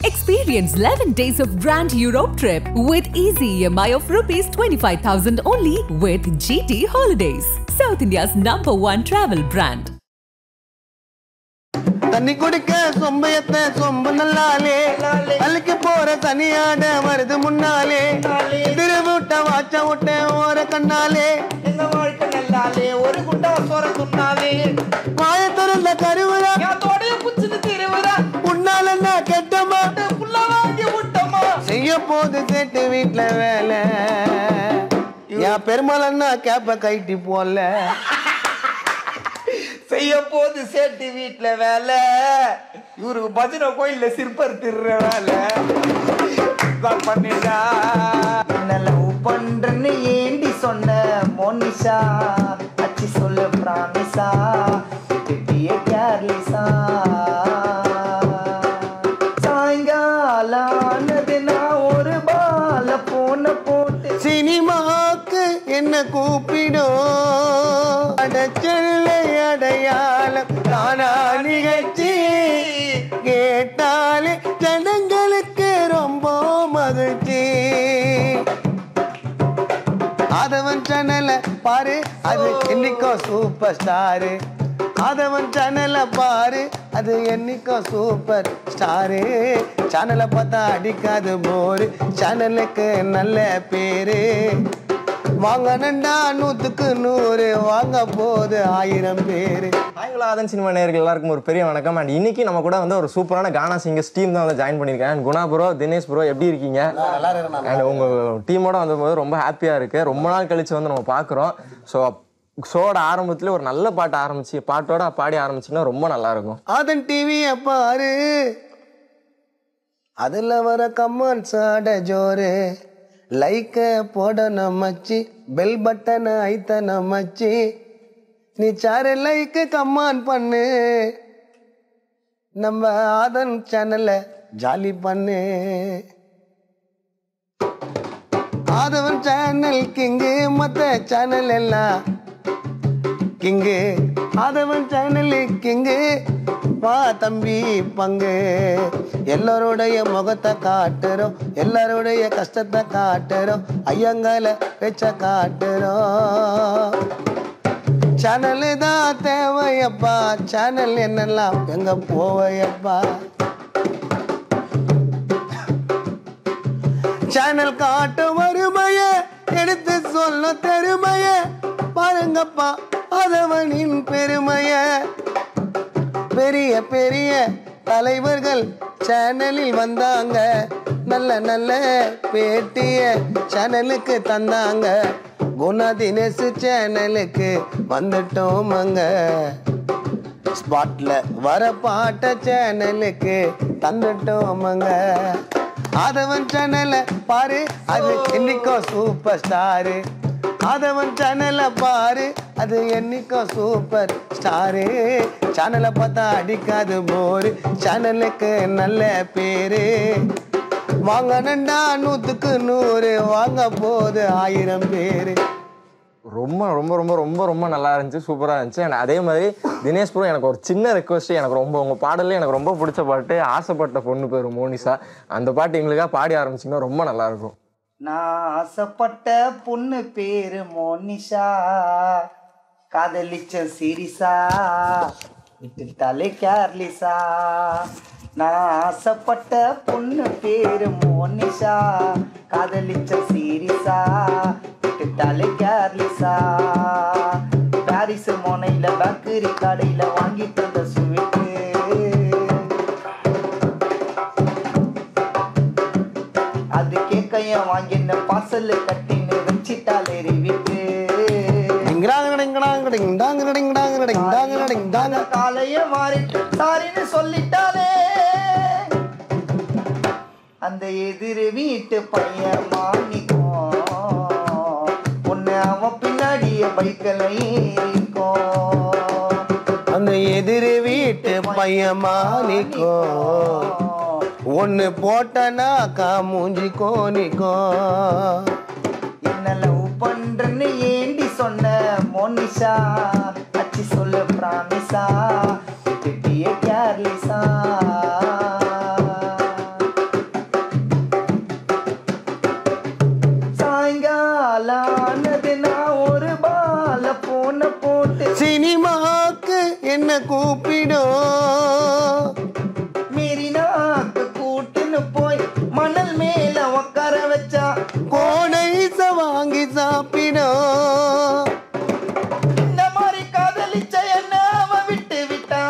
Experience 11 days of Grand Europe trip with easy EMI of rupees 25,000 only with GT Holidays, South India's #1 travel brand. தண்ணி குடிக்க சொம்பையத்தை சொம்பு நல்லாலே அழுக்கு போற தனியாட வருது முன்னாலே திருவிட்ட வாச்ச விட்ட ஓர கண்ணாலே எங்க வாழ்க்கை நல்லாலே ஒரு குண்டா சோற துண்ணாலே வாய திறந்த கருவுரா தோடைய புச்சுன்னு திருவுரா உன்னால நான் கெட்டமா புள்ள வாங்கி விட்டமா செய்ய போது சேட்டு வீட்டுல வேலை என் பெருமாளன்னா கேப்ப கைட்டி போல செய்ய போது சேட்டு வீட்டுல வேலை இவருக்கு பஜனை கோயில்ல சிற்பர் திருற வேலை பண்ணிடா என்ன லவ் பண்றேன்னு ஏண்டி சொன்ன மோனிஷா அச்சி சொல்ல பிராமிசா திட்டிய கேர்லிசா சாயங்காலானது நான் ஒரு பால போன போட்டு சினிமாக்கு என்ன கூப்பிடும் அடச்செல்லை அடையாளம் தானா நிகழ்ச்சி கேட்டாலே ஜனங்களுக்கு ரொம்ப மகிழ்ச்சி ஆதவன் சேனல பாரு அது என்னைக்கோ சூப்பர் ஸ்டாரு ஆதவன் சேனல பாரு அது என்னைக்கோ சூப்பர் ஸ்டாரு சேனலை பார்த்தா அடிக்காது போரு சேனலுக்கு நல்ல பேரு வாங்க நண்டா 100க்கு 100 வாங்க போது 1000 பேரு. ஆதன் சினிமா நேயர்கள் எல்லாருக்கும் ஒரு பெரிய வணக்கம். அண்ட் இன்னைக்கு நம்ம கூட வந்து ஒரு சூப்பரான கானா சிங்கர்ஸ் டீம் தான் வந்து ஜாயின் பண்ணியிருக்கேன். குணா ப்ரோ, தினேஷ் ப்ரோ எப்படி இருக்கீங்க? அண்ட் உங்க டீமோட வந்தபோது ரொம்ப ஹாப்பியா இருக்கு. ரொம்ப நாள் கழிச்சு வந்து நம்ம பார்க்குறோம். ஷோட ஆரம்பத்துல ஒரு நல்ல பாட்டு ஆரம்பிச்சு பாட்டோட பாடி ஆரம்பிச்சுன்னா ரொம்ப நல்லா இருக்கும். ஆதன் டிவியை பாரு அதுல வர கமெண்ட்ஸ் ஆட ஜோரு லைக்க போடணும் மச்சி பெல் பட்டனை ஐத்தனம் மச்சி நீ சாரு லைக்கு கமெண்ட் பண்ணு நம்ம ஆதன் சேனல்ல ஜாலி பண்ணு ஆதவன் சேனல் கிங்கு மற்ற சேனல் எல்லாம் கிங்கு ஆதவன் சேனல் கிங்கு வா தம்பி பங்கு எல்லாருடைய முகத்தை காட்டுறோம் எல்லாருடைய கஷ்டத்தை காட்டுறோம் ஐயங்கால பேச்ச காட்டுறோம் சேனல் தான் தேவையப்பா சேனல் என்னெல்லாம் எங்க போவையப்பா சேனல் காட்டு வறுமைய எடுத்து சொல்ல பெருமைய பாருங்கப்பா ஆதவனின் பெருமைய பெரிய பெரிய தலைவர்கள் சேனலில் வந்தாங்க நல்ல நல்ல பேட்டிய சேனலுக்கு தந்தாங்க குணா தினேஷ் சேனலுக்கு வந்துட்டோமங்க ஸ்பாட்ல வர பாட்ட சேனலுக்கு தந்துட்டோமங்க ஆதவன் சேனல பாரு அது என்னைக்கோ சூப்பர் ஸ்டாரு ஆதவன் சேனல பாரு அது என்னைக்கோ சூப்பர் ஸ்டாரு சேனலை பார்த்தா அடிக்காது போரு சேனலுக்கு நல்ல பேரு வாங்க நண்டா 100க்கு 100 வாங்க போது 1000 பேரு. ரொம்ப ரொம்ப ரொம்ப ரொம்ப ரொம்ப நல்லா இருந்துச்சு, சூப்பராக இருந்துச்சு. அண்ட் அதே மாதிரி தினேஷ் ப்ரோ எனக்கு ஒரு சின்ன ரெக்வஸ்ட். எனக்கு ரொம்ப உங்கள் பாடலே எனக்கு ரொம்ப பிடிச்ச பாட்டு ஆசைப்பட்ட பொண்ணு பேர் மோனிஷா. அந்த பாட்டு எங்களுக்காக பாடி ஆரம்பிச்சிங்கன்னா ரொம்ப நல்லாயிருக்கும். நான் ஆசைப்பட்ட பொண்ணு பேரு மோனிஷா காதலிச்ச சீரிசா விட்டுட்டாலே கேர்லிசா நான் ஆசைப்பட்ட பொண்ணு பேரு மோனிஷா காதலிச்ச சீரிசா விட்டுட்டாலே கேர்லிசா பாரிஸ் மோனையில பேக்கரி கடையில வாங்கி தந்த ஸ்வீட்டு அது கேக்கையும் வாங்கின பாசல் கட்டின்னு வச்சிட்டாலே விட்டு காலைய மாறிட்டு சாரின்னு சொல்லிட்டாலே அந்த எதிர் வீட்டு பையன் மாணிக்கும் ஒன்னு அவன் பின்னாடிய பைக்கில் ஏறிக்கும் அந்த எதிர் வீட்டு பையன் மாணிக்கும் ஒன்னு போட்டனாக்கா மூஞ்சி கோணிக்கோ என்ன லவ் பண்றேன்னு ஏண்டி சொன்ன மோனிஷா அச்சி சொல்ல பிராமிசா திட்டிய கேர்லிசா உன்னை கூப்பிடும். மீறினாக்கு கூட்டுன்னு போய் மணல் மேல உட்கார வச்சா கோடைச வாங்கி சாப்பிடும். இந்த மாதிரி காதலிச்ச என்ன அவ விட்டு விட்டா.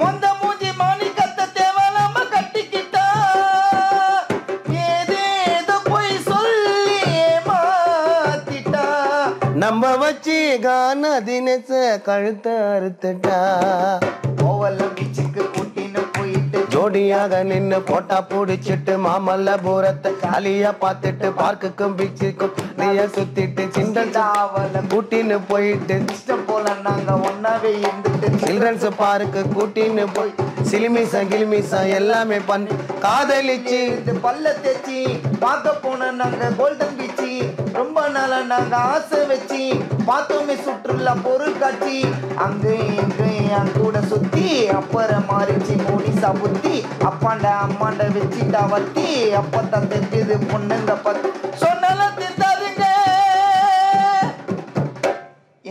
மொந்த மூஞ்சி மாணிக்கத்தை தேவலாம கட்டிக்கிட்டா. ஏதேதோ போய் சொல்லி ஏமாத்திட்டா. நம்ம வச்சு கான தினச கழுத்த அறுத்துட்டா. கோவலம் பீச்சுக்கு கூட்டின்னு போயிட்டு ஜோடியாக நின்னு போட்டா புடிச்சிட்டு மாமல்லபுரத்தை காலியா பார்த்துட்டு பார்க்குக்கும் பீச்சுக்கும் நீய சுத்திட்டு சிண்டல் கூட்டின்னு போயிட்டு இஷ்டம் போல நாங்க ஒன்னாவே இருந்துட்டு சில்ட்ரன்ஸ் பார்க்கு கூட்டின்னு போய் சிலிமிசா கிலிமிசா எல்லாமே பண்ணி காதலிச்சு இது பல்ல தேச்சி பார்க்க போன நாங்க கோல்டன் பீச்சு. ரொம்ப நாளா நாங்க ஆசை வச்சு பார்த்தோமே சுற்றுலா பொருள் காட்சி. அங்க இங்க என் கூட சுத்தி அப்புறம் மாறிச்சு மோனிசா புத்தி. அப்பாண்ட அம்மாண்ட வச்சுட்டா வத்தி. அப்பத்தான் தெரிஞ்சது பொண்ணுங்க பத்து சொன்னாலும் தெரிந்தாதுங்க.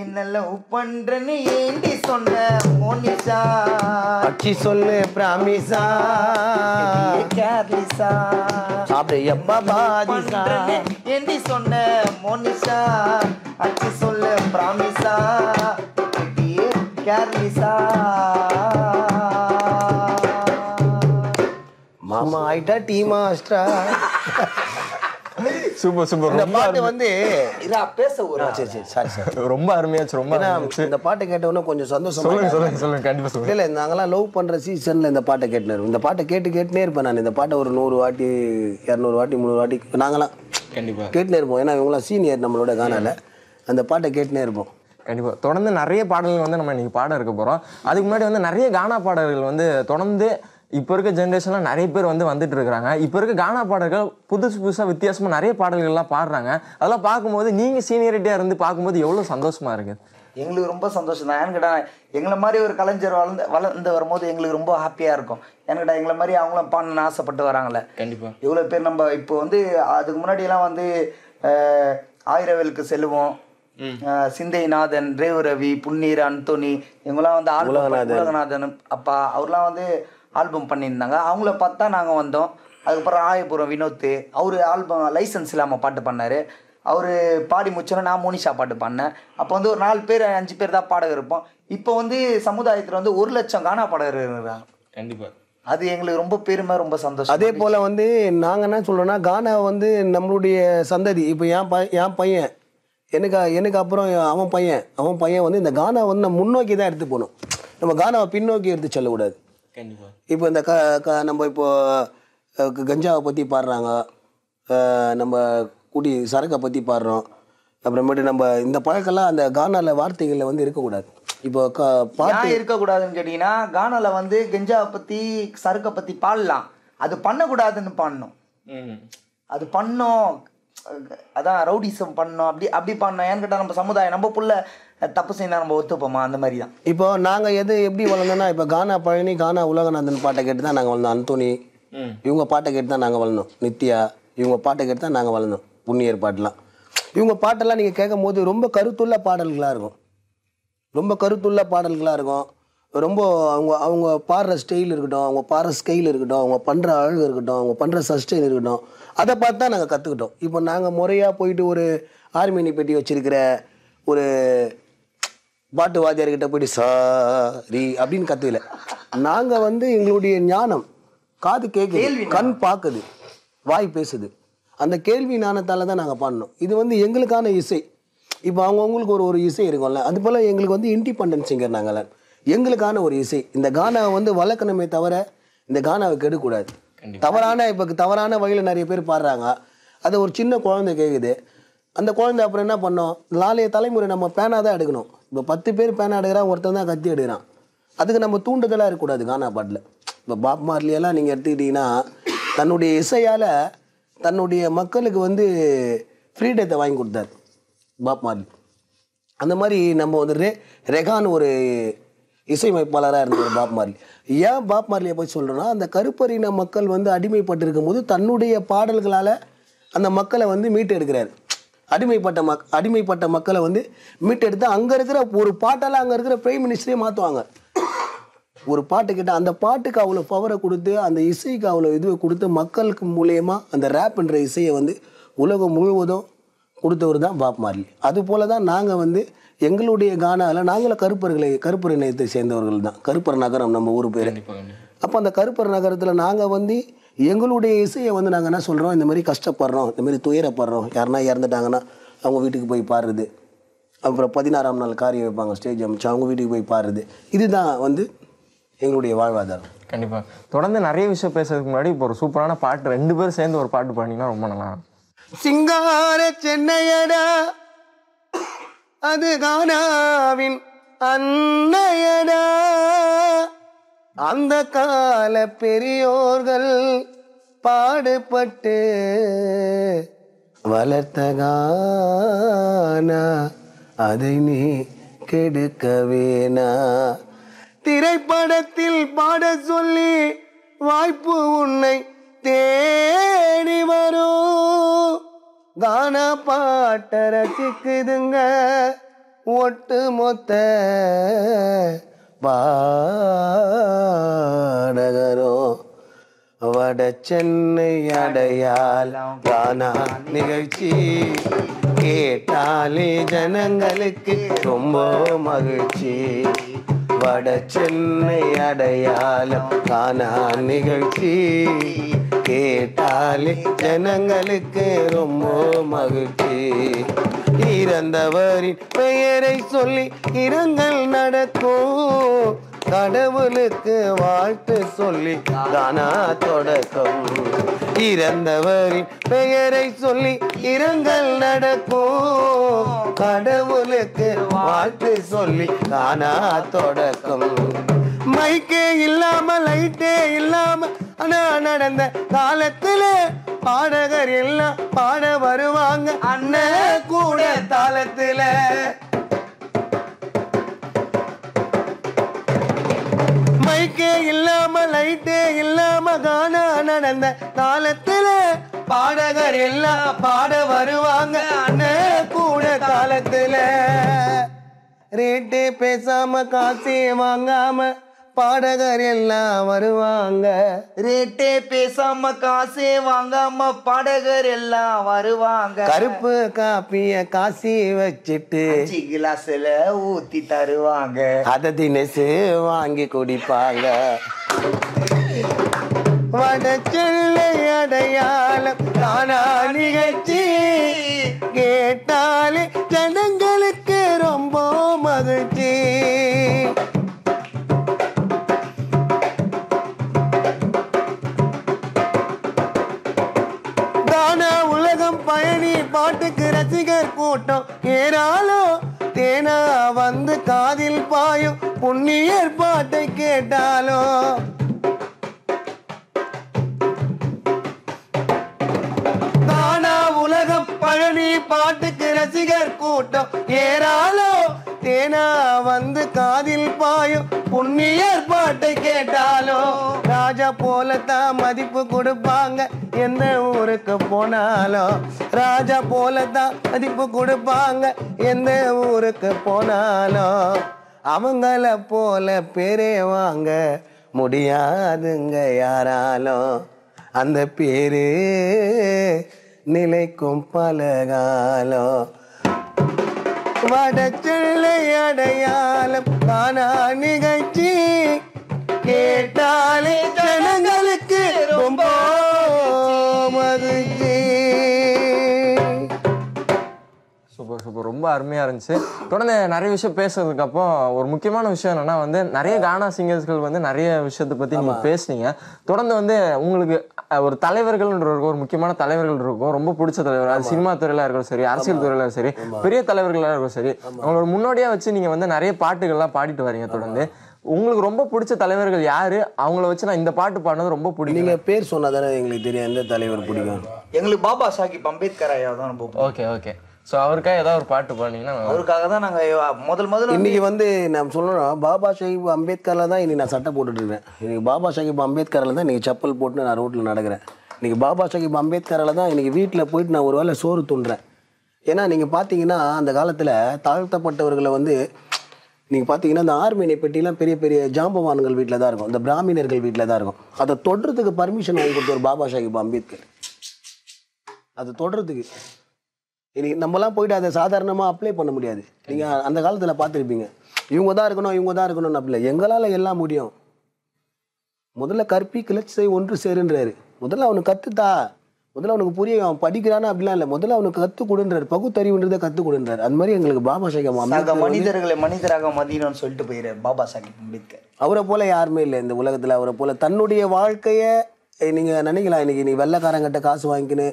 என்ன லவ் பண்றேன்னு ஏண்டி சொன்ன மோனிஷா. அச்சி சொல்லு பிராமிசா கேர்லிசா சாப்பிடு எப்பா பாதிசா. ஏண்டி சொன்ன மோனிஷா. அச்சி சொல்லு பிராமிசா கேர்லிசா. மாமா ஆயிட்டா டீ மாஸ்டரா. Super super. இந்த பாட்டு வந்து இதா பேச ஒரு சரி சரி சாரி சார். ரொம்ப அருமையாச்சு. ரொம்ப இந்த பாட்டை கேட்டவொன்னே கொஞ்சம் சந்தோஷமா சொல்லுங்க சொல்லுங்க சொல்லுங்க கண்டிப்பா சொல்லுங்க. இல்லை நாங்களாம் லவ் பண்ணுற சீசனில் இந்த பாட்டை கேட்டுனேன். இந்த பாட்டை கேட்டுனே இருப்பேன் நான். இந்த பாட்டை ஒரு 100 வாட்டி 200 வாட்டி 300 வாட்டி நாங்களாம் கண்டிப்பா கேட்டுனே இருப்போம். ஏன்னா இவங்களாம் சீனியர் நம்மளோட கானால அந்த பாட்டை கேட்டுனே இருப்போம். கண்டிப்பா தொடர்ந்து நிறைய பாடல்கள் வந்து நம்ம இன்னைக்கு பாட இருக்க போறோம். அதுக்கு முன்னாடி வந்து நிறைய கானா பாடல்கள் வந்து தொடர்ந்து இப்போ இருக்க ஜென்ரேஷன்ல நிறைய பேர் வந்து வந்துட்டு இருக்காங்க. இப்போ இருக்க கானா பாடல்கள் புதுசாக வித்தியாசமா நிறைய பாடல்கள்லாம் பாடுறாங்க. அதெல்லாம் பார்க்கும்போது நீங்க சீனியரிட்டியா இருந்து பார்க்கும்போது எவ்வளவு சந்தோஷமா இருக்கு. எங்களுக்கு ரொம்ப சந்தோஷம் தான். ஏன்னு கேட்டால் எங்களை மாதிரி ஒரு கலைஞர் வளர்ந்து வரும்போது எங்களுக்கு ரொம்ப ஹாப்பியாக இருக்கும். ஏன்னு கேட்டால் எங்களை மாதிரி அவங்களும் பாடணும்னு ஆசைப்பட்டு வராங்களே. கண்டிப்பா எவ்வளோ பேர் நம்ம இப்போ வந்து அதுக்கு முன்னாடியெல்லாம் வந்து ஆயிரவேலுக்கு செல்வம், சிந்தைநாதன், ரேவு ரவி, புன்னீர், அந்தோனி இவங்கெல்லாம் வந்து உலகநாதன் அப்பா அவர்லாம் வந்து ஆல்பம் பண்ணியிருந்தாங்க. அவங்கள பார்த்தா நாங்கள் வந்தோம். அதுக்கப்புறம் ராயபுரம் வினோத் அவர் ஆல்பம் லைசன்ஸ் இல்லாமல் பாட்டு பண்ணார். அவர் பாடி முடிச்சோன்னா நான் மோனிஷா பாட்டு பாடினேன். அப்போ வந்து ஒரு 4 பேர் 5 பேர் தான் பாடகர் இருப்போம். இப்போ வந்து சமுதாயத்தில் வந்து 1 லட்சம் கானா பாடகர் இருக்கிறாங்க. கண்டிப்பா அது எங்களுக்கு ரொம்ப பெருமை, ரொம்ப சந்தோஷம். அதே போல் வந்து நாங்கள் என்ன சொல்கிறோன்னா கானா வந்து நம்மளுடைய சந்ததி. இப்போ என் பையன் எனக்கு அப்புறம் அவன் பையன் வந்து இந்த கானா வந்து நம்ம முன்னோக்கி தான் எடுத்து போகணும். நம்ம கானாவை பின்னோக்கி எடுத்து செல்லக்கூடாது. கண்டிப்பா இப்போ இந்த நம்ம இப்போ கஞ்சாவை பற்றி பாடுறாங்க, நம்ம குடி சரக்கை பற்றி பாடுறோம். அப்புறமேட்டு நம்ம இந்த பழக்கெல்லாம் அந்த கானால வார்த்தைகளில் வந்து இருக்கக்கூடாது. இப்போ பாட்டு இருக்கக்கூடாதுன்னு கேட்டிங்கன்னா கானால வந்து கஞ்சாவை பற்றி சரக்கை பற்றி பாடலாம். அது பண்ணக்கூடாதுன்னு பாடணும். அது பண்ணோம் அதான் ரவுடிசம் பண்ணோம் அப்படி பண்ணோம். ஏன்னு கேட்டால் நம்ம சமுதாயம் நம்ம புள்ள தப்பு செய்யணும் நம்ம ஒத்துப்போமா அந்த மாதிரி தான். இப்போ நாங்கள் எப்படி வளர்ந்தோன்னா இப்போ கானா பழனி, கானா உலகநாதன் பாட்டை கேட்டு தான் நாங்கள் வளர்ந்தோம். அந்தோனி இவங்க பாட்டை கேட்டு தான் நாங்கள் வளர்ந்தோம். நித்யா இவங்க பாட்டை கேட்டு தான் நாங்கள் வளர்ந்தோம். புண்ணியர் பாட்டெலாம் இவங்க பாட்டெல்லாம் நீங்கள் கேட்கும் போது ரொம்ப கருத்துள்ள பாடல்களாக இருக்கும். ரொம்ப அவங்க பாடுற ஸ்டைல் இருக்கட்டும், அவங்க பாடுற ஸ்கைல் இருக்கட்டும், அவங்க பண்ணுற அழகு இருக்கட்டும், அவங்க பண்ணுற சஸ்டைன் இருக்கட்டும், அதை பார்த்து தான் நாங்கள் கற்றுக்கிட்டோம். இப்போ நாங்கள் முறையாக போயிட்டு ஒரு ஆர்மினி பெட்டி வச்சிருக்கிற ஒரு பாட்டு வாத்தியார்கிட்ட போயிட்டு சாரி அப்படின்னு கற்றுக்கல. நாங்கள் வந்து எங்களுடைய ஞானம் காது கேட்குது, கண் பார்க்குது, வாய் பேசுது. அந்த கேள்வி ஞானத்தால் தான் நாங்கள் பாடினோம். இது வந்து எங்களுக்கான இசை. இப்போ அவங்கவுங்களுக்கு ஒரு இசை இருக்கும்ல, அது போல் எங்களுக்கு வந்து இண்டிபெண்டன்ட் சிங்கர் நாங்கள். எங்களுக்கான ஒரு இசை. இந்த கானாவை வந்து வளர்க்கணுமே தவிர இந்த கானாவை கெடுக்கூடாது. தவறான வழியில் நிறைய பேர் பாடுறாங்க. அது ஒரு சின்ன குழந்தை கேட்குது. அந்த குழந்தை அப்புறம் என்ன பண்ணோம், நாளைய தலைமுறை நம்ம பேனா தான் எடுக்கணும். இப்போ 10 பேர் பேனா எடுக்கிறான், ஒருத்தன் தான் கத்தி எடுக்கிறான். அதுக்கு நம்ம தூண்டுதலாக இருக்கக்கூடாது கானா பாட்டில். இப்போ பாப் மார்லியெல்லாம் நீங்கள் எடுத்துக்கிட்டிங்கன்னா தன்னுடைய இசையால் தன்னுடைய மக்களுக்கு வந்து ஃப்ரீடத்தை வாங்கி கொடுத்தாரு பாப் மார்லி. அந்த மாதிரி நம்ம வந்து ரெகான் ஒரு இசையமைப்பாளராக இருந்தவர் பாப் மார்லி. ஏன் பாப் மார்லியை போய் சொல்கிறோன்னா, அந்த கருப்பறின மக்கள் வந்து அடிமைப்பட்டு இருக்கும்போது தன்னுடைய பாடல்களால் அந்த மக்களை வந்து மீட்டு எடுக்கிறார். அடிமைப்பட்ட மக்களை வந்து மீட்டெடுத்து அங்கே இருக்கிற ஒரு பாட்டால் அங்கே இருக்கிற பிரைம் மினிஸ்டரே மாற்றுவாங்க. ஒரு பாட்டு கிட்ட அந்த பாட்டுக்கு அவ்வளோ பவரை கொடுத்து அந்த இசைக்கு அவ்வளோ இதுவை கொடுத்து மக்களுக்கு மூலயமா அந்த ரேப்ன்ற இசையை வந்து உலகம் முழுவதும் கொடுத்தவர் தான் பாப் மார்லி. அது போல தான் நாங்கள் வந்து எங்களுடைய கானாவில் நாங்களும் கருப்பர் இணையத்தை சேர்ந்தவர்கள் தான். கருப்பர் நகரம் நம்ம ஊர் பேர். அப்போ அந்த கருப்பர் நகரத்தில் நாங்கள் வந்து எங்களுடைய இசையை வந்து நாங்கள் என்ன சொல்கிறோம், இந்த மாதிரி கஷ்டப்படுறோம், இந்த மாதிரி துயரப்படுறோம், யாருன்னா இறந்துட்டாங்கன்னா அவங்க வீட்டுக்கு போய் பாடுறது, அப்புறம் 16ஆம் நாள் காரியம் வைப்பாங்க, ஸ்டேஜ் அமைச்சு அவங்க வீட்டுக்கு போய் பாடுறது, இதுதான் வந்து எங்களுடைய வாழ்வாதாரம். கண்டிப்பாக. தொடர்ந்து நிறைய விஷயம் பேசுறதுக்கு முன்னாடி இப்போ ஒரு சூப்பரான பாட்டு 2 பேரும் சேர்ந்து ஒரு பாட்டு பாடினீங்கன்னா ரொம்ப நல்லா. சிங்கார சென்னையடா அது கானாவின் அன்னையடா, அந்த கால பெரியோர்கள் பாடுபட்டு வளர்த்த கானா, அதை நீ கெடுக்க வேணா. திரைப்படத்தில் பாட சொல்லி வாய்ப்பு உன்னை தேடி வரும், கானா பாட்ட ரசிக்குதுங்க ஒட்டு மொத்த பாடகரோ. வட சென்னை அடையாளம் கானா நிகழ்ச்சி கேட்டாலே ஜனங்களுக்கு ரொம்ப மகிழ்ச்சி. வட சென்னை அடையாளம் கானா நிகழ்ச்சி கேட்டாலே ஜனங்களுக்கு ரொம்ப மகிழ்ச்சி. இறந்தவரின் பெயரை சொல்லி இரங்கல் நடக்கும், கடவுளுக்கு வாழ்த்து சொல்லி கானா தொடக்கம். இறந்தவரின் பெயரை சொல்லி இரங்கல் நடக்கும், கடவுளுக்கு வாழ்த்து சொல்லி கானா தொடக்கம். மைக்கே இல்லாம லைட்டே இல்லாம ஆனா நடந்த காலத்துல பாடகர் எல்லாம் பாட வருவாங்க அண்ணன் கூட தாளத்துல. மைக்கே இல்லாம லைட்டே இல்லாம கானா நடந்த காலத்துல பாடகர் எல்லாம் பாட வருவாங்க அண்ணன் கூட காலத்துல. ரேட்டே பேசாம காசே வாங்காம பாடகர் எல்லாம் வருவாங்க, ரேட்டே பேசாம காசே வாங்காம பாடகர் எல்லாம் வருவாங்க. கருப்பு காப்பிய காசி வச்சிட்டு கிளாஸ்ல ஊத்தி தருவாங்க, அத தினசு வாங்கி குடிப்பாங்க. வட சென்னை அடையாளம் கானா நிகழ்ச்சி கேட்டாலே ஜனங்களுக்கு ரொம்ப மகிழ்ச்சி. கானா உலகம் பயணி பாட்டுக்கு ரசிகர் கூட்டம் ஏறாலும் தேனா வந்து காதில் பாயும் புண்ணியர் பாட்டை கேட்டாலும். கானா உலகம் பழனி பாட்டுக்கு ரசிகர் கூட்டம் ஏறாலோ தேனா வந்து காதில் பாயும் புண்ணியர் பாட்டை கேட்டாலோ. ராஜா போலத்தான் மதிப்பு கொடுப்பாங்க எந்த ஊருக்கு போனாலும், ராஜா போலத்தான் மதிப்பு கொடுப்பாங்க எந்த ஊருக்கு போனாலும். அவங்கள போல பேரே வாங்க முடியாதுங்க யாராலும், அந்த பேரு நிலைக்கும் பலகாலம். வட சென்னை அடையாளம் கானா நிகழ்ச்சி கேட்டாலே ஜனங்களுக்கு ரொம்ப மகிழ்ச்சி. சூப்பர் சூப்பர், ரொம்ப அருமையாக இருந்துச்சு. தொடர்ந்து நிறைய விஷயம் பேசுறதுக்கு அப்புறம் ஒரு முக்கியமான விஷயம் என்னன்னா வந்து நிறைய கானா சிங்கர்ஸ்கள் வந்து நிறைய விஷயத்தை பற்றி நீங்கள் பேசுனீங்க. தொடர்ந்து வந்து உங்களுக்கு ஒரு தலைவர்கள்ன்ற ஒரு முக்கியமான தலைவர்கள் இருக்கும், ரொம்ப பிடிச்ச தலைவர், அது சினிமா துறையில இருக்கட்டும் சரி, அரசியல் துறையில சரி, பெரிய தலைவர்களாக இருக்கும் சரி, அவங்களோட முன்னோடியாக வச்சு நீங்கள் வந்து நிறைய பாட்டுகள்லாம் பாடிட்டு வரீங்க. தொடர்ந்து உங்களுக்கு ரொம்ப பிடிச்ச தலைவர்கள் யாரு? அவங்கள வச்சு நான் இந்த பாட்டு பாடினது ரொம்ப பிடிக்கும். நீங்க பேர் சொன்னாதானே எங்களுக்கு தெரியும் எந்த தலைவர் பிடிக்கும். எங்களுக்கு பாபா சாஹிப் அம்பேத்கர் ஐயா தான் ரொம்ப. ஓகே ஓகே, ஸோ அவருக்காக ஏதாவது ஒரு பாட்டு பாடினீங்கன்னா. அவருக்காக தான் நாங்கள் முதல்ல இன்னைக்கு வந்து நான் சொல்லணும், பாபா சாஹிப் அம்பேத்கரில் தான் இன்னைக்கு நான் சட்டை போட்டுட்டு இருக்கேன். இன்னைக்கு பாபா சாஹிப் அம்பேத்கரில் தான் இன்னைக்கு செப்பல் போட்டு நான் ரோட்டில் நடக்கிறேன். இன்னைக்கு பாபா சாஹிப் அம்பேத்கரில் தான் இன்னைக்கு வீட்டில் போயிட்டு நான் ஒரு வேளை சோறு துண்டுறேன். ஏன்னா நீங்கள் பார்த்தீங்கன்னா அந்த காலத்தில் தாழ்த்தப்பட்டவர்களை வந்து நீங்கள் பார்த்தீங்கன்னா இந்த ஆர்மேனிய பெட்டிலாம் பெரிய பெரிய ஜாம்பவான்கள் வீட்டில் தான் இருக்கும், இந்த பிராமணர்கள் வீட்டில் தான் இருக்கும். அதை தொடுறதுக்கு பர்மிஷன் வாங்கி கொடுத்த ஒரு பாபா சாஹிப் அம்பேத்கர். அதை தொடுறதுக்கு இன்னைக்கு நம்மலாம் போயிட்டு அதை சாதாரணமாக அப்ளை பண்ண முடியாது. நீங்கள் அந்த காலத்தில் பார்த்துருப்பீங்க, இவங்க தான் இருக்கணும்னு அப்படி இல்லை. எங்களால் எல்லாம் முடியும். முதல்ல கற்பி கிளர்ச்சி ஒன்று சேருன்றாரு. முதல்ல அவனுக்கு கற்றுத்தா, முதல்ல அவனுக்கு புரிய, அவன் படிக்கிறானா அப்படிலாம் இல்லை, முதல்ல அவனுக்கு கற்றுக் கொடுன்றாரு, பகுத்தறிவுன்றதை கற்றுக் கொடுன்றாரு. அது மாதிரி எங்களுக்கு பாபா சாஹிப் அம்பேத்கர் மனிதர்களை மனிதராக மதியணும்னு சொல்லிட்டு போயிடுறாரு பாபா சாஹிப் அம்பேத்கர். அவரை போல யாருமே இல்லை இந்த உலகத்தில். அவரை போல தன்னுடைய வாழ்க்கையை நீங்கள் நினைக்கலாம், இன்னைக்கு நீ வெள்ளைக்காரங்கிட்ட காசு வாங்கிக்கின்னு,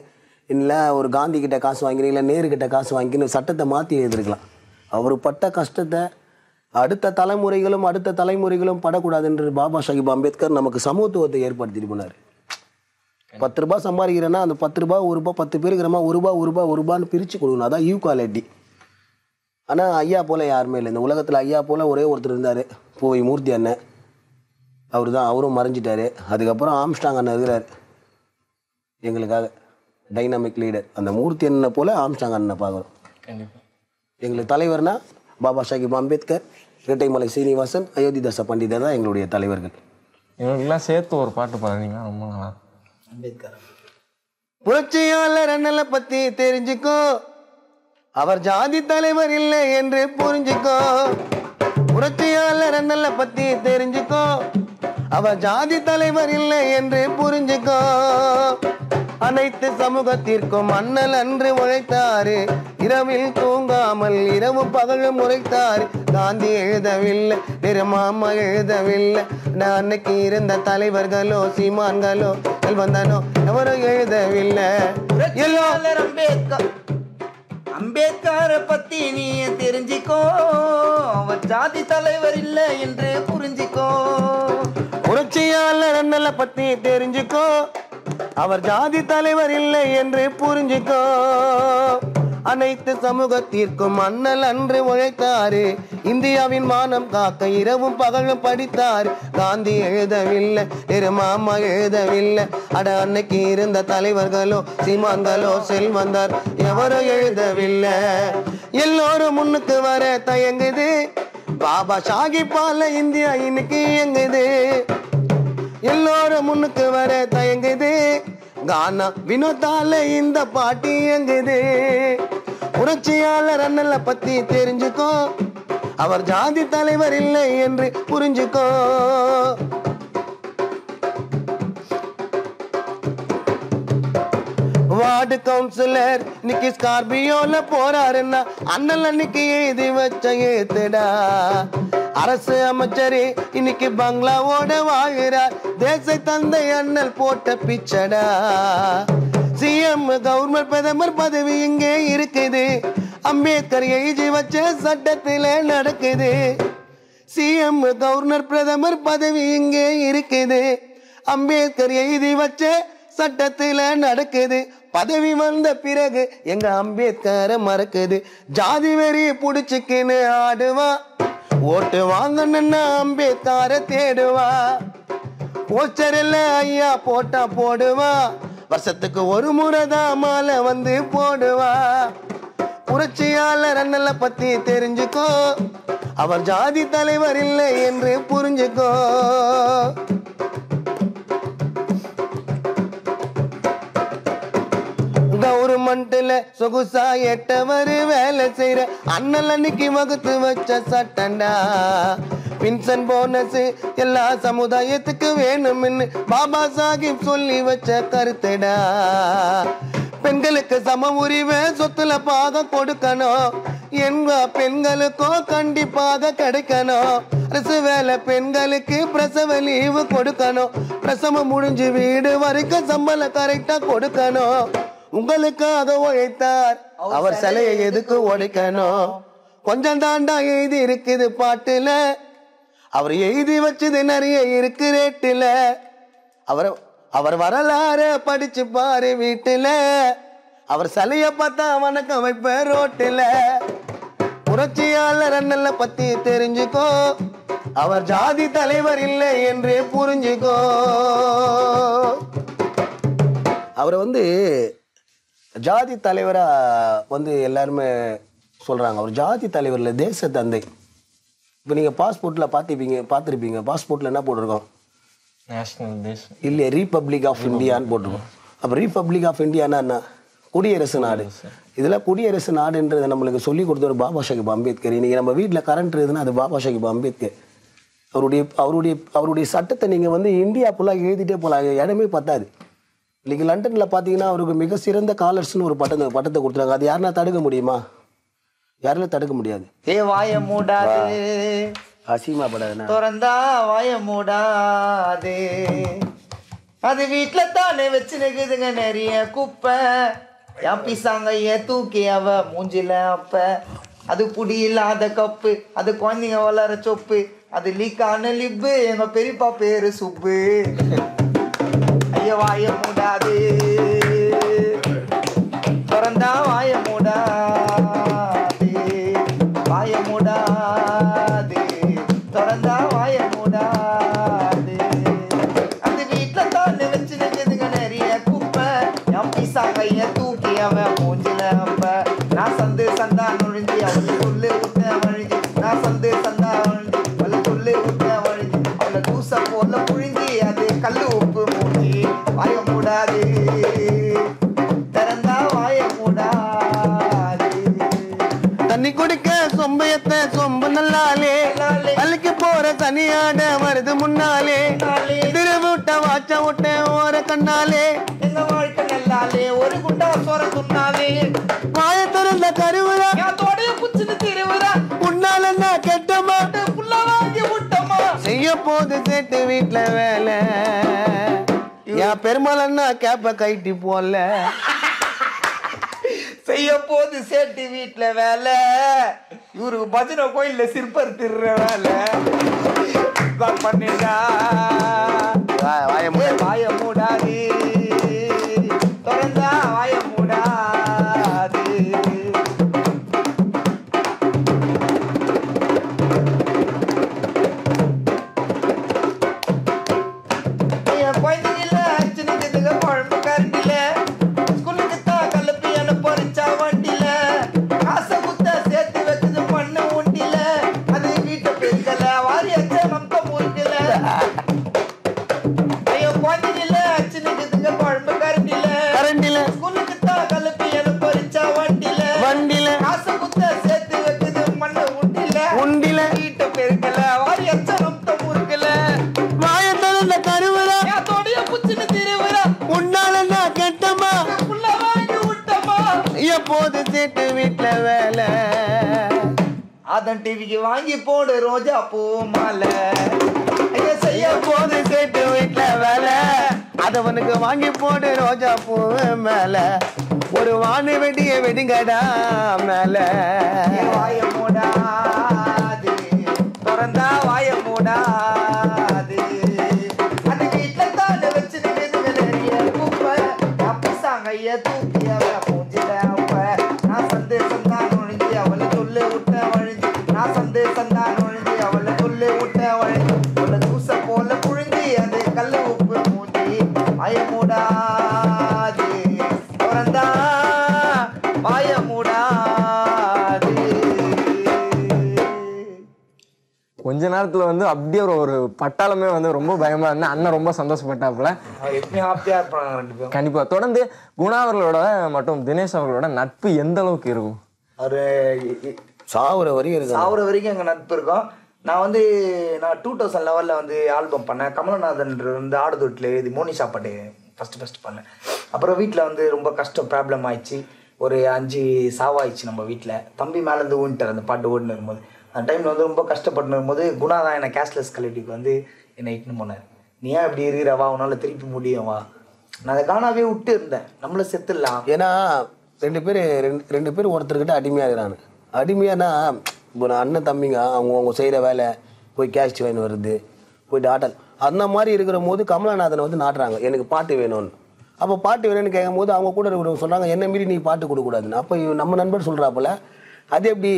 இல்லை ஒரு காந்தி கிட்ட காசு வாங்கினீங்க, இல்லை நேரு கிட்ட காசு வாங்கிக்கின்னு சட்டத்தை மாற்றி எழுதிருக்கலாம். அவர் பட்ட கஷ்டத்தை அடுத்த தலைமுறைகளும் படக்கூடாதுன்ற பாபா சாஹிப் அம்பேத்கர் நமக்கு சமத்துவத்தை ஏற்படுத்திட்டு போனார். 10 ரூபாய் சம்பாதிக்கிறேன்னா அந்த 10 ரூபாய் 1 ரூபாய் 10 பேருக்கிறமா 1 ரூபான்னு பிரித்து கொடுக்கணும். அதான் ஈக்குவாலிட்டி. ஆனால் ஐயா போல் யாருமே இல்லை இந்த உலகத்தில். ஐயா போல் ஒரே ஒருத்தர் இருந்தார், போய் மூர்த்தி அண்ணன். அவரும் மறைஞ்சிட்டாரு. அதுக்கப்புறம் ஆம்ஸ்டாங் அண்ணன் இருக்கிறார் எங்களுக்காக, டைனாமிக் லீடர். அந்த மூர்த்தி அண்ணனை போல் ஆம்ஸ்டாங் அண்ணனை பார்க்குறோம். எங்களுக்கு தலைவர்னா பாபா சாஹிப் அம்பேத்கர், இரட்டைமலை சீனிவாசன், அயோத்திதாச பண்டிதர் தான் எங்களுடைய தலைவர்கள். எங்களுக்கெல்லாம் சேர்த்து ஒரு பாட்டு பாடுறீங்களா? ரொம்ப நல்லா. அம்பேத்கர் புரட்சியாளர் அண்ணலை பத்தி தெரிஞ்சுக்கோ, அவர் ஜாதி தலைவர் இல்லை என்று புரிஞ்சுக்கோ. புரட்சியாளர் அண்ணலை பத்தி தெரிஞ்சுக்கோ, அவர் ஜாதி தலைவர் இல்லை என்று புரிஞ்சுக்கோ. அனைத்து சமூகத்திற்கும் அண்ணல் அன்று உழைத்தாரு, இரவில் தூங்காமல் இரவும் பகலும் உழைத்தாரு. காந்தி எழுதவில்லை, நிறமாமா எழுதவில்லை, அன்னைக்கு இருந்த தலைவர்களோ சீமான்களோ செல்வந்தனோ எவரும் எழுதவில்லை. அம்பேத்கரை பத்தி நீ தெரிஞ்சிக்கோ, அவர் ஜாதி தலைவர் இல்லை என்று புரிஞ்சிக்கோ. புரட்சியாளர் அண்ணலை பத்தி தெரிஞ்சுக்கோ, அவர் ஜாதி தலைவர் இல்லை என்று புரிஞ்சுக்கோ. அனைத்து சமூகத்திற்கும் அண்ணல் அன்று உழைத்தாரு, இந்தியாவின் மானம் காக்க இரவும் பகலும் படித்தார். காந்தி எழுதவில்லை, நிறமாமா எழுதவில்லை, அன்னைக்கு இருந்த தலைவர்களோ சீமான்களோ செல்வந்தார் எவரும் எழுதவில்லை. எல்லோரும் முன்னுக்கு வர தயங்குது, பாபா சாஹிப்பால இந்தியா இன்னைக்கு இயங்குது. எல்லோரும் முன்னுக்கு வர தயங்குது, கானா வினோதால இந்த பாட்டு இயங்குது. புரட்சியாளர் அண்ணலை பத்தி தெரிஞ்சுக்கோ, அவர் ஜாதி தலைவர் இல்லை என்று புரிஞ்சுக்கோ. வார்டு கவுன்சிலர் இன்னைக்கு ஸ்கார்பியோல போறாருன்னா அண்ணல் அன்னைக்கு எழுதி வச்ச ஏத்துடா. அரசு அமைச்சரே இன்னைக்கு பங்களாவோட வாழ்கிறார், தேச தந்தை அண்ணல் போட்ட பிச்சடா. சிஎம் கவர்மெண்ட் பிரதமர் பதவி இங்கே இருக்குது, அம்பேத்கர் எழுதி வச்ச சட்டத்தில நடக்குது. சிஎம் கவர்னர் பிரதமர் பதவி இங்கே இருக்குது, அம்பேத்கர் எழுதி வச்ச சட்டத்தில நடக்குது. பதவி வந்த பிறகு எங்க அம்பேத்கரை மறக்குது. ஜாதி வெறி புடிச்சுக்கின்னு ஆடுவா, ஓட்டு வாங்கணும்னா அம்பேத்கரை தேடுவா. போஸ்டர் எல்லாம் ஐயா போட்டா போடுவா, வருஷத்துக்கு ஒரு முறை தான் மாலை வந்து போடுவா. புரட்சியாளர் அண்ணலை பத்தி தெரிஞ்சுக்கோ, அவர் ஜாதி தலைவர் இல்லை என்று புரிஞ்சுக்கோ. கவர்மெண்ட்ல சொகுசா 8 வரு வேலை செய்யற அண்ணல் அன்னைக்கு வகுத்து வச்ச சட்டண்டா. பென்ஷன் போனஸ் எல்லா சமுதாயத்துக்கு வேணும்னு பாபா சாஹிப் சொல்லி வச்ச கருத்துடா. பெண்களுக்கு சம உரிமை சொத்துல பாக கொடுக்கணும், எங்க பெண்களுக்கோ கண்டிப்பாக கிடைக்கணும். அரசு வேலை பெண்களுக்கு பிரசவ லீவு கொடுக்கணும், பிரசவம் முடிஞ்சு வீடு வரைக்கும் சம்பளம் கரெக்டா கொடுக்கணும். உங்களுக்காக உழைத்தார், அவர் சிலையை எதுக்கு உடைக்கணும்? கொஞ்சம் தாண்டா எழுதி இருக்குது பாட்டுல, அவர் எழுதி வச்சது நிறைய இருக்கு ரேட்டுல. அவர் வரலாறு படிச்சு பாரு வீட்டுல, அவர் சிலைய பார்த்தா வணக்கம் வைப்ப ரோட்டுல. புரட்சியாளர் அண்ணலை பத்தி தெரிஞ்சுக்கோ, அவர் ஜாதி தலைவர் இல்லை என்று புரிஞ்சுக்கோ. அவரை ஜாதி தலைவராக வந்து எல்லாருமே சொல்கிறாங்க. அவர் ஜாதி தலைவரில் தேச தந்தை. இப்போ நீங்கள் பாஸ்போர்ட்டில் பார்த்துருப்பீங்க. பாஸ்போர்ட்டில் என்ன போட்டிருக்கோம்? நேஷனல் தேசம் இல்லை, ரீபப்ளிக் ஆஃப் இந்தியான்னு போட்டிருக்கோம். அப்போ ரீபப்ளிக் ஆஃப் இந்தியானா என்ன? குடியரசு நாடு. இதில் குடியரசு நாடுன்றதை நம்மளுக்கு சொல்லி கொடுத்தவர் பாபா சாஹிப் அம்பேத்கர். இன்றைக்கி நம்ம வீட்டில் கரண்ட் இருக்குதுன்னா அது பாபா சாஹிப் அம்பேத்கர். அவருடைய சட்டத்தை நீங்கள் வந்து இந்தியா ஃபுல்லாக எழுதிட்டே போகலாம், இடமே பத்தாது. இன்றைக்கி லண்டனில் பார்த்தீங்கன்னா அவருக்கு மிக சிறந்த காலர்ஸ்னு ஒரு பட்டத்தை கொடுத்துருக்காங்க. அது யாருன்னா தடுக்க முடியுமா? யாராலும் தடுக்க முடியாது. வாய மூடாது அசீமா படாதுண்ணா, திறந்தா வாய மூடாது. அது வீட்டுல தானே வச்சு நிக்குதுங்க நிறைய குப்பை. என் பிசாங்கைய தூக்கி அவ மூஞ்சில அப்ப. அது புடி இல்லாத கப்பு, அது குழந்தைங்க வளர சொப்பு, அது லீக்கான லிப்பு, எங்க பெரியப்பா பேரு சுப்பு. ஐய வாய மூடாது, திறந்தா வாய மூடாது, வாய மூடாது, திறந்தா வாய மூடாது. அது வீட்டுல தானே வச்சு நிக்குதுங்க நிறைய குப்பை. என் பிசாங்கைய தூக்கி அவன் மூஞ்சில அப்ப. நான் சந்து சந்தா நுழைஞ்சி அவளை சொல்லு விட்ட வழிஞ்சி. நான் சந்து சந்தா நுழைஞ்சி அவளை சொல்லு விட்ட வழிஞ்சி. அவளை தூச போல புழிஞ்சி அது கல்லு உப்பு மூஞ்சி. வாய மூடாது, திறந்தா வாய மூடாது. தண்ணி குடிக்க சொம்பயத்தை சொம்பு நல்லாலே, அழுக்கு போற தனியாட வருது முன்னாலே. திருவிட்ட வாச்ச விட்ட ஓர கண்ணாலே, எங்க வாழ்க்கை நல்லாலே ஒரு குண்டா சோற துண்ணாலே. வாய திறந்த கருவுரா தோடைய புச்சுன்னு திருவுரா. உன்னால நான் கெட்டமா புள்ள வாங்கி விட்டமா. செய்ய போது சேட்டு வீட்டுல வேலை. என் பெருமாளன்னா கேப்ப கைட்டி போல. செய்ய போது சேட்டு வீட்டுல வேலை. இவருக்கு பஜனை கோயில்ல சிற்பர் திருற வேலை. பண்ணிடா வாய மூடாது, திறந்தா வாய மூடாது. குழந்தைங்கள சின்னதுக்கு குழம்பு கரண்டில. ஸ்கூலுக்கு தான் கலப்பியான பொறிச்சா வண்டில. காசை குத்த சேர்த்து வச்சது மண்ணு உண்டில. அது வீட்டை பெருக்கல வாரி அச்ச நம்ப முறுக்கல. ஐயோ குழந்தைங்கள சின்னதுக்கு குழம்பு கரண்டில. ஸ்கூலுக்கு தான் கலப்பியான பொறிச்சா வண்டில. காசை குத்த சேர்த்து வச்சது மண்ணு உண்டில. வீட்டை பெருக்கல வாரி அச்ச நம்ப முறுக்கல. வாய திறந்த கருவுரா தோடைய புச்சுன்னு திருவுரா. உன்னால நான் கெட்டமா புள்ள வாங்கி விட்டமா. எப்போது சேட்டு வீட்டுல வேலை. அதன் டிவிக்கு வாங்கி போடு ரோஜா பூ மாலை. செய்ய எப்போது சேட்டு வீட்டுல வேலை. அதவனுக்கு வாங்கி போடு ரோஜா பூ மேல. ஒரு வானு வெடிய வெடிங்கடா மேல. வாய மூடாது, திறந்தா வாய மூடாது. அது வீட்டுல தானே வச்சு நிறைய குப்பை. அப்பசாங்கைய தூக்கி அவ மூஞ்சில அப்ப. நான் சந்து சந்தா நுழைஞ்சி அவளை சொல்லு விட்ட வழிஞ்சி. நான் சந்து சந்தா நுழைஞ்சி அவளை சொல்லு விட்ட வழிஞ்சி. அவளை தூச போல புழிஞ்சி அது கல்லு உப்பு மூஞ்சி. வாய மூடாது, திறந்தா வாய மூடாது. கொஞ்ச நேரத்துல வந்து அப்படியே ஒரு பட்டாளமே வந்து ரொம்ப பயமா இருந்தா அண்ணன் ரொம்ப சந்தோஷப்பட்டாப்புல. எப்பயும் ஹாப்பியா இருப்பாங்க ரெண்டு பேரும். கண்டிப்பா. தொடர்ந்து குணா அவர்களோட மற்றும் தினேஷ் அவர்களோட நட்பு எந்த அளவுக்கு இருக்கும்? அவரு சாவுற வரையும் இருக்கு. சாவுற வரைக்கும் எங்க நட்பு இருக்கும். நான் 2011 வந்து ஆல்பம் பண்ணேன். கமலநாதன் வந்து ஆடுதொட்டில் எழுதி மோனிஷா பாட்டு ஃபஸ்ட்டு பண்ணேன். அப்புறம் வீட்டில் வந்து ரொம்ப கஷ்டம் ப்ராப்ளம் ஆயிடுச்சு. ஒரு 5 சாவாயிடுச்சு நம்ம வீட்டில். தம்பி மேலேருந்து ஊன்ட்டார் அந்த பாட்டு ஓடினு இருக்கும்போது. அந்த டைமில் வந்து ரொம்ப கஷ்டப்பட்டு இருக்கும்போது குணா தான் என்னை கேஷ்லெஸ் கலெக்டிவ்க்கு வந்து என்னை இட்டுன்னு போனார். நீ ஏன் இப்படி இருக்கிறவா, உன்னால் திருப்பி முடியும் வா. நான் அதை காணாவே விட்டு இருந்தேன். நம்மள செத்துடலாம். ஏன்னா ரெண்டு பேர் ஒருத்தர்கிட்ட அடிமையாக இருக்கிறாங்க. அடிமையானா இப்போ நான் அண்ணன் தம்பிங்க அவங்க செய்கிற வேலை போய் கேஷ் வாங்கி வருது, போயிட்டு ஆட்டல் அந்த மாதிரி இருக்கிற போது கமலநாதனை வந்து நாட்டுறாங்க எனக்கு பாட்டு வேணும்னு. அப்போ பாட்டு வேணும்னு கேட்கும் போது அவங்க கூட இருக்கிறவங்க சொல்கிறாங்க என்ன மீறி நீ பாட்டு கொடுக்கூடாதுன்னு. அப்போ நம்ம நண்பர் சொல்கிறாப்புல அது எப்படி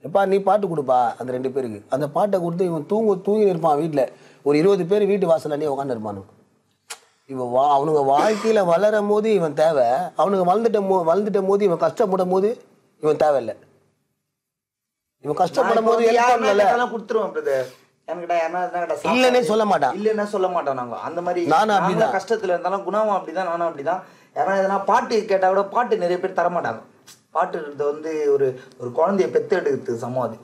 எப்பா நீ பாட்டு கொடுப்பா அந்த 2 பேருக்கு. அந்த பாட்டை கொடுத்து இவன் தூங்கி இருப்பான் வீட்டில். ஒரு 20 பேர் வீட்டு வாசலாண்டியே உட்காந்து இருப்பானு. இப்போ அவனுங்க வாழ்க்கையில் வளரும் போது இவன் தேவை, அவனுங்க வளர்ந்துட்ட போது இவன் கஷ்டப்படும் போது இவன் தேவையில்லை. இவன் கஷ்டப்படும் போது கொடுத்துருவோம் பிரதர். இல்லன்னே சொல்ல மாட்டான், இல்லன்னா சொல்ல மாட்டோம். நாங்க அந்த மாதிரி நானும் அப்படிதான் கஷ்டத்துல இருந்தாலும் குணாவும் அப்படிதான், நானும் அப்படிதான். யாரா எதனா பாட்டு கேட்டா கூட பாட்டு நிறைய பேர் தரமாட்டாங்க. பாட்டுன்றது வந்து ஒரு குழந்தைய பெத்து எடுக்கிறதுக்கு சமம் அது.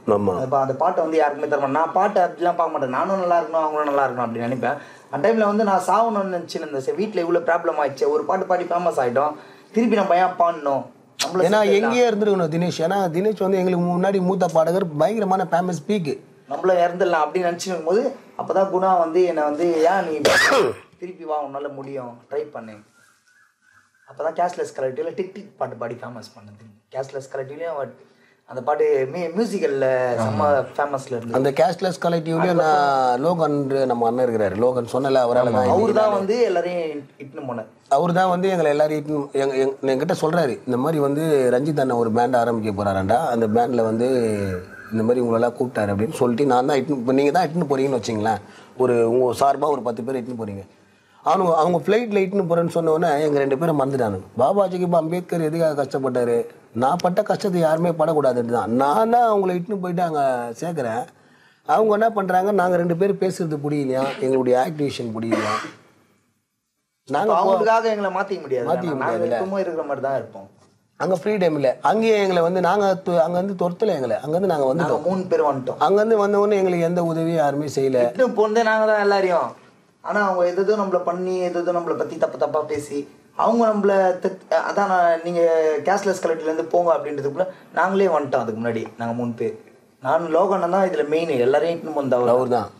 அந்த பாட்டை வந்து யாருக்குமே தரமாட்டேன். நான் பாட்டு அப்படிலாம் பார்க்க மாட்டேன். நானும் நல்லா இருக்கணும், அவங்களும் நல்லா இருக்கணும் அப்படின்னு நினைப்பேன். அந்த டைம்ல வந்து நான் சாகணும்னு நினைச்சுன்னு வீட்டுல இவ்வளவு ப்ராப்ளம் ஆயிடுச்சு, ஒரு பாட்டு பாடி ஃபேமஸ் ஆயிட்டோம், திருப்பி நம்ம ஏன் பாடணும்? ஏன்னா எங்கேயே இருந்துருக்கணும் தினேஷ். ஏன்னா தினேஷ் வந்து எங்களுக்கு முன்னாடி மூத்த பாடகர், பயங்கரமான ஃபேமஸ் ஸ்பீக்கு. நம்மள இறந்துடலாம் அப்படின்னு நினச்சிருக்கும் போது அப்போதான் குணா வந்து என்னை வந்து ஏன் நீ திருப்பி வா, உன்னால முடியும், ட்ரை பண்ணேன். அப்போதான் கேஷ்லெஸ் கலெக்டிவ்ல டிக் டிக் பாட்டு பாடி ஃபேமஸ் பண்ணது. கேஷ்லெஸ் கலெக்டிவ்லேயும் அந்த பாட்டு மியூசிக்கல்ல செம்ம ஃபேமஸ்ல இருந்து. அந்த கேஷ்லெஸ் கலெக்டிவ்லேயும் நான் லோகன், நம்ம அண்ணன் இருக்கிறாரு லோகன், சொன்னல அவரால் தான், அவர் தான் வந்து எல்லாரையும் இட்டுன்னு போனார். அவர் தான் வந்து எங்களை எல்லாரையும் என்கிட்ட சொல்றாரு, இந்த மாதிரி வந்து ரஞ்சித் அண்ணன் ஒரு பேண்ட் ஆரம்பிக்க போறாராண்டா, அந்த பேண்ட்ல வந்து இந்த மாதிரி உங்களெல்லாம் கூப்பிட்டாரு அப்படின்னு சொல்லிட்டு நான் தான் இட்டுன்னு, இப்போ நீங்கள் தான் இட்டுன்னு போகிறீங்கன்னு வச்சிங்களேன், உங்கள் சார்பாக ஒரு 10 பேர் இட்டுன்னு போகிறீங்க. அவங்க ஃப்ளைட்டில் இட்டுன்னு போகிறேன்னு சொன்னோன்னே எங்கள் 2 பேரும் மறந்துட்டானுங்க. பாபாஜிக்கு இப்போ அம்பேத்கர் எதுக்காக கஷ்டப்பட்டார், நான் பட்ட கஷ்டத்தை யாருமே படக்கூடாதுன்னு தான் நான் தான் அவங்கள இட்டுன்னு போயிட்டு அங்கே சேர்க்குறேன். அவங்க என்ன பண்ணுறாங்க, நாங்கள் 2 பேர் பேசுறது புரியலையா, எங்களுடைய ஆக்டிவேஷன் புரியலையா, நாங்கள் அவங்களுக்காக எங்களை மாற்றிக்க முடியாது, இருக்கிற மாதிரி தான் இருப்போம். அங்கே ஃப்ரீ டைம் இல்லை, அங்கேயே எங்களை வந்து நாங்கள் அங்கே வந்து துரத்துல எங்களை அங்கேருந்து நாங்கள் வந்துட்டோம், 3 பேர் வந்துட்டோம். அங்கேருந்து வந்தவொடனே எங்களுக்கு எந்த உதவியும் யாருமே செய்யலை. போனதே நாங்கள் தான் எல்லாரையும். ஆனால் அவங்க எதுவும் நம்மளை பண்ணி எதுவும் நம்மளை பற்றி தப்பாக பேசி அவங்க நம்மளை அதான் நீங்கள் கேஷ்லெஸ் கலெக்டிவ்லேருந்து போங்க அப்படின்றதுக்குள்ள நாங்களே வந்துட்டோம். அதுக்கு முன்னாடி நாங்கள் 3 பேர், நான் லோகன் தான் இதில் மெயின், எல்லாரையும் இட்டுன்னு வந்தவர் அவர் தான்.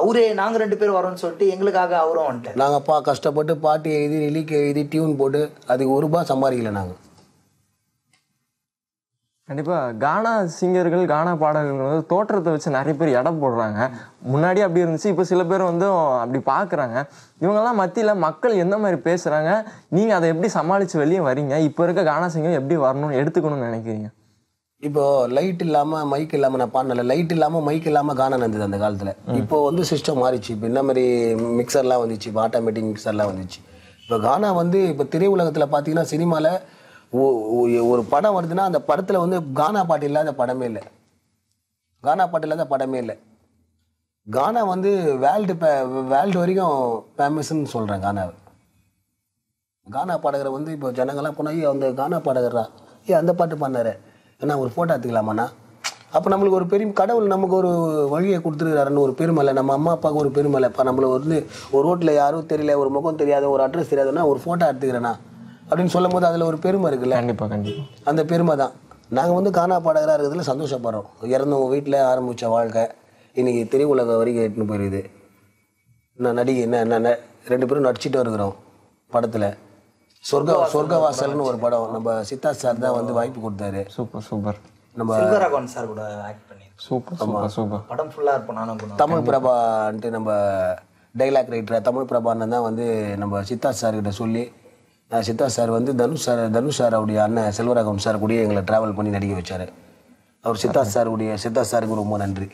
அவரே நாங்கள் 2 பேர் வரோம்னு சொல்லிட்டு எங்களுக்காக அவரும் வந்துட்டேன். நாங்கள் கஷ்டப்பட்டு பாட்டு எழுதி ரிலீக் எழுதி டியூன் போட்டு அதுக்கு ₹1 சம்பாதிக்கல நாங்கள். கண்டிப்பாக கானா சிங்கர்கள், கானா பாடல்கள் வந்து தோற்றத்தை வச்சு நிறைய பேர் இடம் போடுறாங்க. முன்னாடி அப்படி இருந்துச்சு, இப்போ சில பேர் வந்து அப்படி பார்க்குறாங்க. இவங்கெல்லாம் மத்தியில் மக்கள் எந்த மாதிரி பேசுகிறாங்க, நீங்கள் அதை எப்படி சமாளித்து வெளியே வரீங்க, இப்போ இருக்க கானா சிங்கர் எப்படி வரணும்னு எடுத்துக்கணும்னு நினைக்கிறீங்க? இப்போது லைட் இல்லாமல் மைக் இல்லாமல் நான் பாடல, லைட் இல்லாமல் மைக் இல்லாமல் கானா நடந்தது அந்த காலத்தில். இப்போ வந்து சிஸ்டம் மாறிச்சு, இப்போ இந்த மாதிரி மிக்சர்லாம் வந்துச்சு, இப்போ ஆட்டோமேட்டிக் மிக்சர்லாம் வந்துச்சு. இப்போ கானா வந்து இப்போ திரையுலகத்தில் பார்த்தீங்கன்னா சினிமாவில் ஒரு படம் வருதுன்னா அந்த படத்தில் வந்து கானா பாட்டு இல்லாத படமே இல்லை, கானா பாட்டு இல்லாத படமே இல்லை. கானா வந்து வேர்ல்டு வரைக்கும் ஃபேமஸ்ன்னு சொல்கிறேன் கானாவை. கானா பாடகரை வந்து இப்போ ஜனங்கள்லாம் போனால் அந்த கானா பாடகரா அந்த பாட்டு பண்ணாரு, ஏன்னா ஒரு ஃபோட்டோ எடுத்துக்கலாமாண்ணா. அப்போ நம்மளுக்கு ஒரு பெரிய கடவுள் நமக்கு ஒரு வழியை கொடுத்துருக்காருன்னு ஒரு பெருமலை, நம்ம அம்மா அப்பாவுக்கு ஒரு பெருமலை. இப்போ நம்மளை வந்து ஒரு ரோட்டில் யாரும் தெரியல, ஒரு முகம் தெரியாத, ஒரு அட்ரஸ் தெரியாதுன்னா ஒரு ஃபோட்டோ எடுத்துக்கிறேண்ணா அப்படின்னு சொல்லும் போது அதில் ஒரு பெருமை இருக்குல்ல. கண்டிப்பாக அந்த பெருமை தான். நாங்கள் வந்து கானா பாடகராக இருக்கிறதுல சந்தோஷப்படுறோம். இறந்தவங்க வீட்டில் ஆரம்பித்த வாழ்க்கை இன்றைக்கி திரையுலக வரைக்கும் எட்டுன்னு போயிடுது. நான் நடிகை என்ன 2 பேரும் நடிச்சுட்டு இருக்கிறோம் படத்தில். சொர்க்கவாசல்னு ஒரு படம் நம்ம சித்தார்த் சார் தான் வந்து வாய்ப்பு கொடுத்தாரு. சூப்பர். நம்ம சார் கூட ஆக்ட் பண்ணி சூப்பர் படம் ஃபுல்லாக இருப்போம். நானும் தமிழ் பிரபான்ட்டு நம்ம டைலாக் ரைட்டர் தமிழ் பிரபான்னு தான் வந்து நம்ம சித்தார்த் சார்கிட்ட சொல்லி, சித்தார்த் சார் வந்து தனுஷ் சார் அவருடைய அண்ணன் செல்வராகவன் சார் கூட எங்களை ட்ராவல் பண்ணி நடிக்க வச்சார். அவர் சித்தார்த் சாருக்கு ரொம்ப நன்றி.